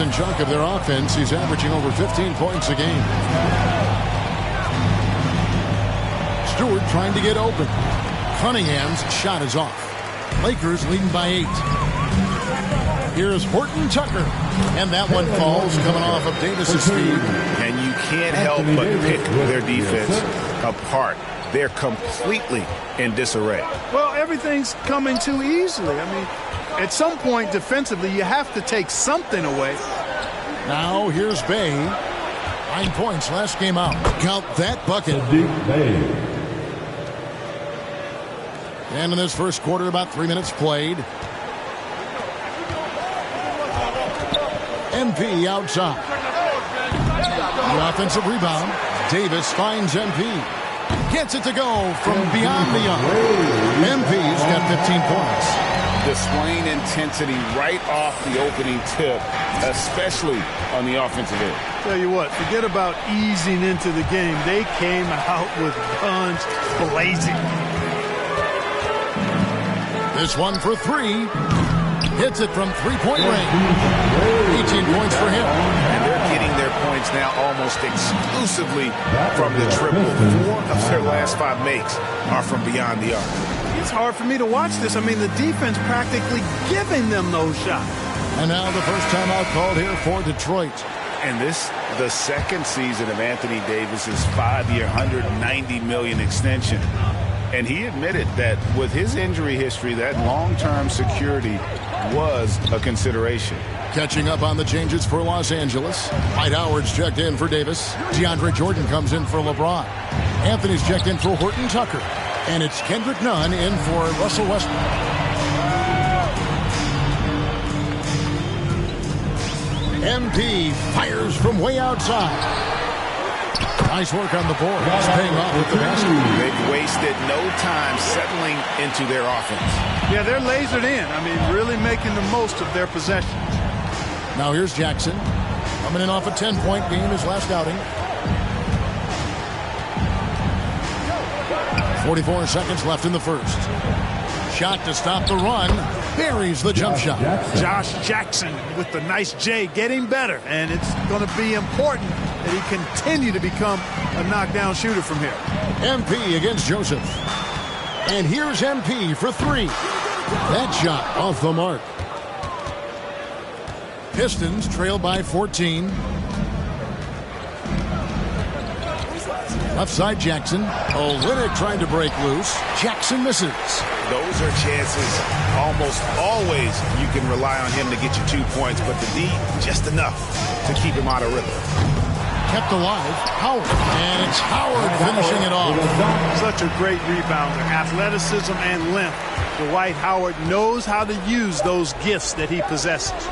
decent chunk of their offense. He's averaging over 15 points a game. Stewart trying to get open. Cunningham's shot is off. Lakers leading by 8. Here's Horton Tucker. And that one falls, coming off of Davis's speed. And you can't help but pick their defense apart. They're completely in disarray. Well, everything's coming too easily. I mean, at some point defensively, you have to take something away. Now here's Bay. 9 points last game out. Count that bucket. And in this first quarter, about 3 minutes played. MP outside. The offensive rebound. Davis finds MP. Gets it to go from beyond the arc. MP's got 15 points. Displaying intensity right off the opening tip, especially on the offensive end. Tell you what, forget about easing into the game. They came out with guns blazing. This one for 3. Hits it from three-point range. 18 points for him. And they're getting their points now almost exclusively from the triple. 4 of their last 5 makes are from beyond the arc. It's hard for me to watch this. I mean, the defense practically giving them those shots. And now the first timeout called here for Detroit. And this, the second season of Anthony Davis's 5-year, $190 million extension. And he admitted that with his injury history, that long-term security was a consideration. Catching up on the changes for Los Angeles. Dwight Howard's checked in for Davis. DeAndre Jordan comes in for LeBron. Anthony's checked in for Horton Tucker. And it's Kendrick Nunn in for Russell Westbrook. MP fires from way outside. Nice work on the board. He's paying off with the basket. They've wasted no time settling into their offense. Yeah, they're lasered in. I mean, really making the most of their possession. Now here's Jackson. Coming in off a 10-point game his last outing. 44 seconds left in the first. Shot to stop the run. Buries the jump shot. Josh Jackson with the nice J getting better. And it's going to be important that he continue to become a knockdown shooter from here. MP against Joseph. And here's MP for 3. That shot off the mark. Pistons trail by 14. Left side Jackson. Olynyk trying to break loose. Jackson misses. Those are chances almost always you can rely on him to get you 2 points, but the D just enough to keep him out of rhythm. Kept alive. Howard. And it's Howard finishing it off. Such a great rebounder. Athleticism and length. Dwight Howard knows how to use those gifts that he possesses.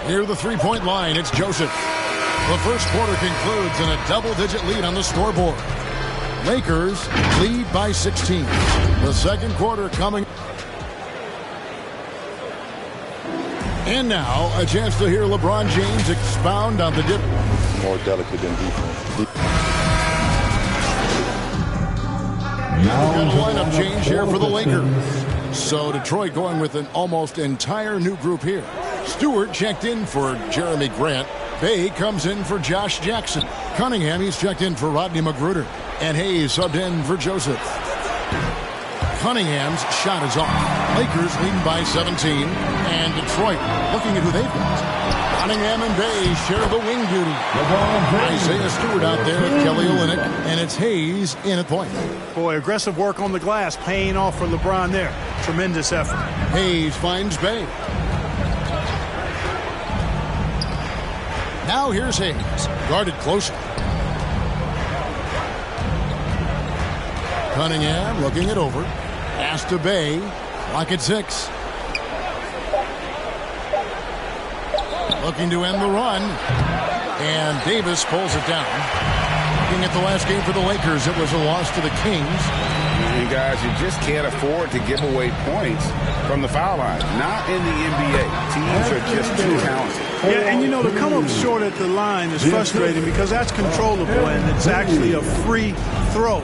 Near the three-point line, it's Joseph. The first quarter concludes in a double-digit lead on the scoreboard. Lakers lead by 16. The second quarter coming. And now, a chance to hear LeBron James expound on the dip. More delicate than defense. Got a lineup change here for the Lakers. So Detroit going with an almost entire new group here. Stewart checked in for Jeremy Grant. Bay comes in for Josh Jackson. Cunningham, he's checked in for Rodney McGruder. And Hayes subbed in for Joseph. Cunningham's shot is off. Lakers leading by 17. And Detroit looking at who they've got. Cunningham and Bay share the wing duty. Isaiah Stewart out there with Kelly Olynyk. And it's Hayes in at point. Boy, aggressive work on the glass paying off for LeBron there. Tremendous effort. Hayes finds Bay. Now here's Hayes. Guarded closely. Cunningham looking it over. Pass to Bay. Clock at 6. Looking to end the run. And Davis pulls it down. Looking at the last game for the Lakers, it was a loss to the Kings. You guys, you just can't afford to give away points from the foul line. Not in the NBA. Teams are just too talented. Yeah, and you know, to come up short at the line is frustrating because that's controllable and it's actually a free throw.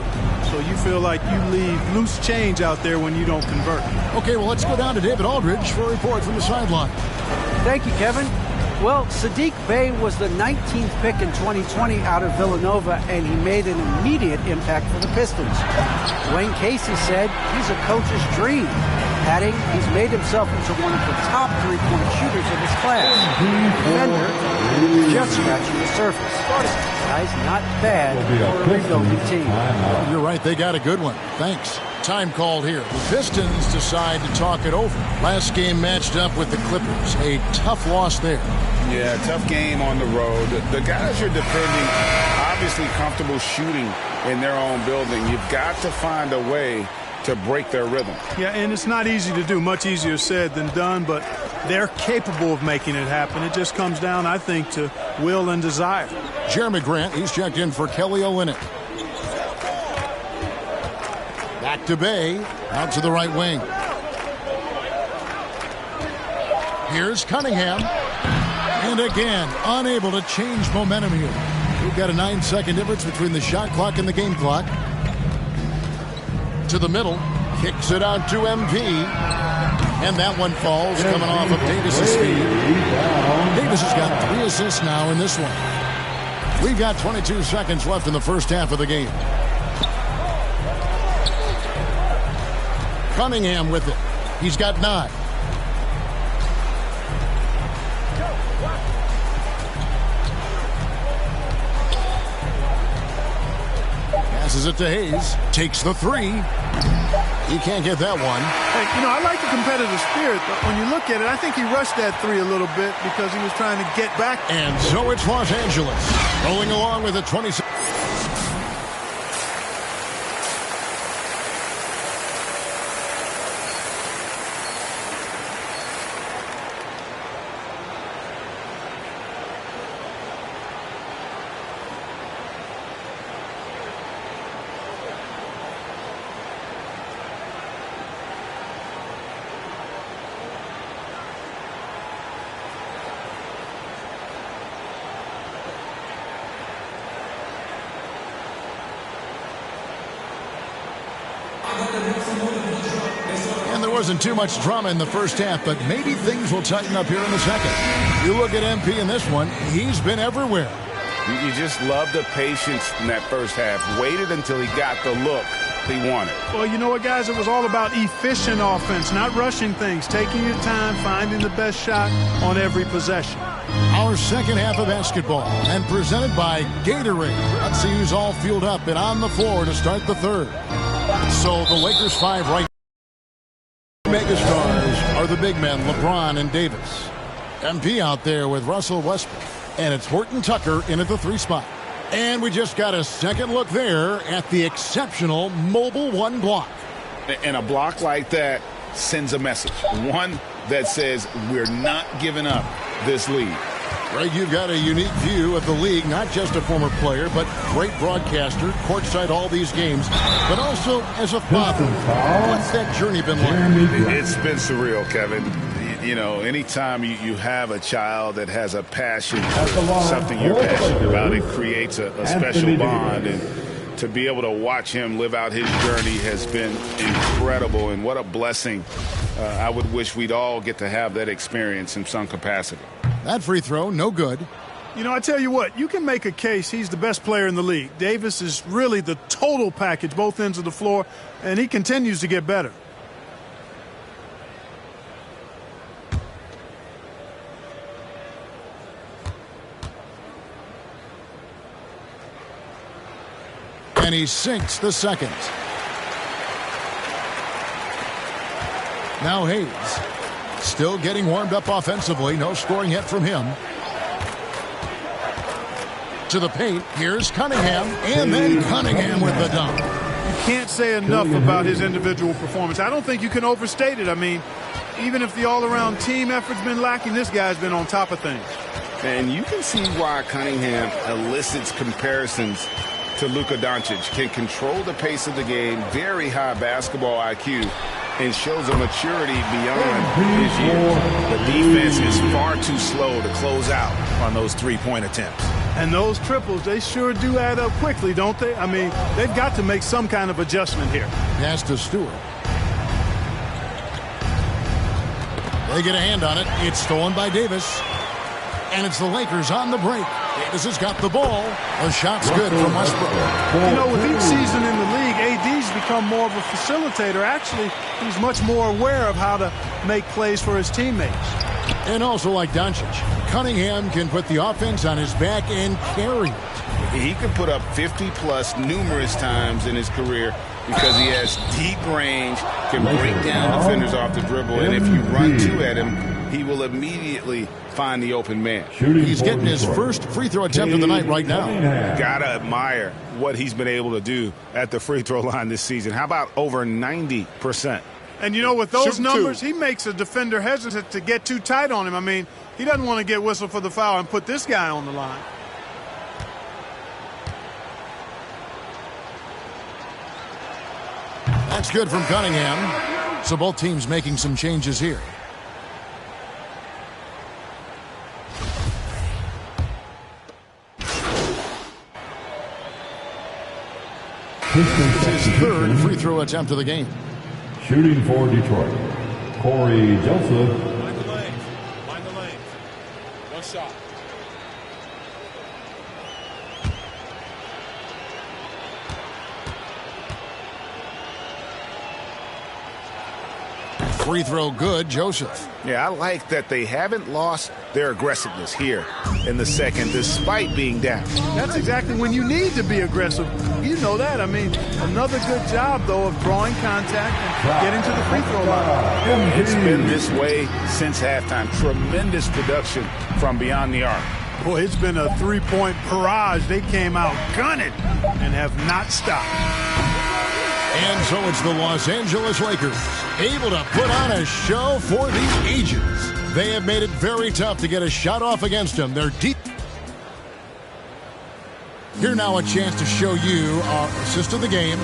So you feel like you leave loose change out there when you don't convert. Okay, well, let's go down to David Aldridge for a report from the sideline. Thank you, Kevin. Well, Sadiq Bey was the 19th pick in 2020 out of Villanova, and he made an immediate impact for the Pistons. Dwayne Casey said he's a coach's dream, adding he's made himself into one of the top three-point shooters of his class. Defender, just scratching the surface. Guy's not bad for a rebuilding team. You're right, they got a good one. Thanks. Time called here. The Pistons decide to talk it over. Last game matched up with the Clippers. A tough loss there. Yeah, tough game on the road. The guys you're defending, obviously comfortable shooting in their own building. You've got to find a way to break their rhythm. Yeah, and it's not easy to do. Much easier said than done, but they're capable of making it happen. It just comes down, I think, to will and desire. Jeremy Grant, he's checked in for Kelly Olynyk. Back to Bey, out to the right wing. Here's Cunningham. And again, unable to change momentum here. We've got a 9-second difference between the shot clock and the game clock. To the middle, kicks it out to MP. And that one falls, coming off of Davis's feed. Davis has got 3 assists now in this one. We've got 22 seconds left in the first half of the game. Cunningham with it. He's got 9. Passes it to Hayes. Takes the 3. He can't get that one. Hey, you know, I like the competitive spirit, but when you look at it, I think he rushed that 3 a little bit because he was trying to get back. And so it's Los Angeles rolling along with a 26. And there wasn't too much drama in the first half, but maybe things will tighten up here in the second. You look at MP in this one, he's been everywhere. You just love the patience in that first half. Waited until he got the look he wanted. Well, you know what, guys? It was all about efficient offense, not rushing things, taking your time, finding the best shot on every possession. Our second half of basketball, and presented by Gatorade. Let's see who's all fueled up and on the floor to start the third. So the Lakers 5 right. Megastars are the big men, LeBron and Davis. MP out there with Russell Westbrook. And it's Horton Tucker in at the 3 spot. And we just got a second look there at the exceptional mobile 1 block. And a block like that sends a message. One that says we're not giving up this lead. Right, you've got a unique view of the league, not just a former player, but great broadcaster, courtside all these games, but also as a father. What's that journey been like? It's been surreal, Kevin. You know, anytime you have a child that has a passion for something you're passionate about, it creates a special bond. And to be able to watch him live out his journey has been incredible. And what a blessing. I would wish we'd all get to have that experience in some capacity. That free throw, no good. You know, I tell you what, you can make a case he's the best player in the league. Davis is really the total package, both ends of the floor, and he continues to get better. And he sinks the second. Now Hayes. Still getting warmed up offensively. No scoring yet from him. To the paint. Here's Cunningham. And then Cunningham with the dunk. You can't say enough about his individual performance. I don't think you can overstate it. I mean, even if the all-around team effort's been lacking, this guy's been on top of things. And you can see why Cunningham elicits comparisons to Luka Doncic. Can control the pace of the game, very high basketball IQ, and shows a maturity beyond his years. The defense is far too slow to close out on those three-point attempts. And those triples, they sure do add up quickly, don't they? I mean, they've got to make some kind of adjustment here. Pass to Stewart. They get a hand on it. It's stolen by Davis. And it's the Lakers on the break. Davis has got the ball. The shot's good from Westbrook. You know, with each season in the league, AD's become more of a facilitator. Actually, he's much more aware of how to make plays for his teammates. And also like Doncic, Cunningham can put the offense on his back and carry it. He could put up 50-plus numerous times in his career because he has deep range, can break down defenders off the dribble, and if you run two at him, he will immediately find the open man. He's getting his first free throw attempt of the night right now. Gotta admire what he's been able to do at the free throw line this season. How about over 90%? And, you know, with those numbers, he makes a defender hesitant to get too tight on him. I mean, he doesn't want to get whistled for the foul and put this guy on the line. That's good from Cunningham. So both teams making some changes here. It's his third free throw attempt of the game. Shooting for Detroit, Corey Joseph. Mind the lanes. Mind the lanes. One shot. Free throw good, Joseph. Yeah, I like that they haven't lost their aggressiveness here in the second despite being down. That's exactly when you need to be aggressive. You know that. I mean, another good job, though, of drawing contact and getting to the free throw line. It's been this way since halftime. Tremendous production from beyond the arc. Boy, it's been a three-point barrage. They came out gunning and have not stopped. And so it's the Los Angeles Lakers, able to put on a show for the ages. They have made it very tough to get a shot off against them. They're deep. Here now a chance to show you our assist of the game,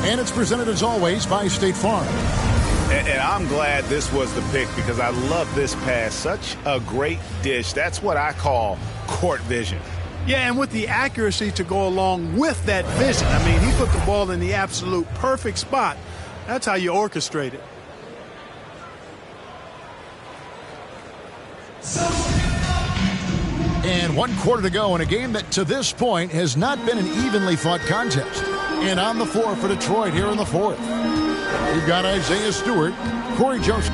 and it's presented as always by State Farm. And I'm glad this was the pick because I love this pass. Such a great dish. That's what I call court vision. Yeah, and with the accuracy to go along with that vision. I mean, he put the ball in the absolute perfect spot. That's how you orchestrate it. And 1 quarter to go in a game that to this point has not been an evenly fought contest. And on the floor for Detroit here in the fourth, we've got Isaiah Stewart, Corey Joseph.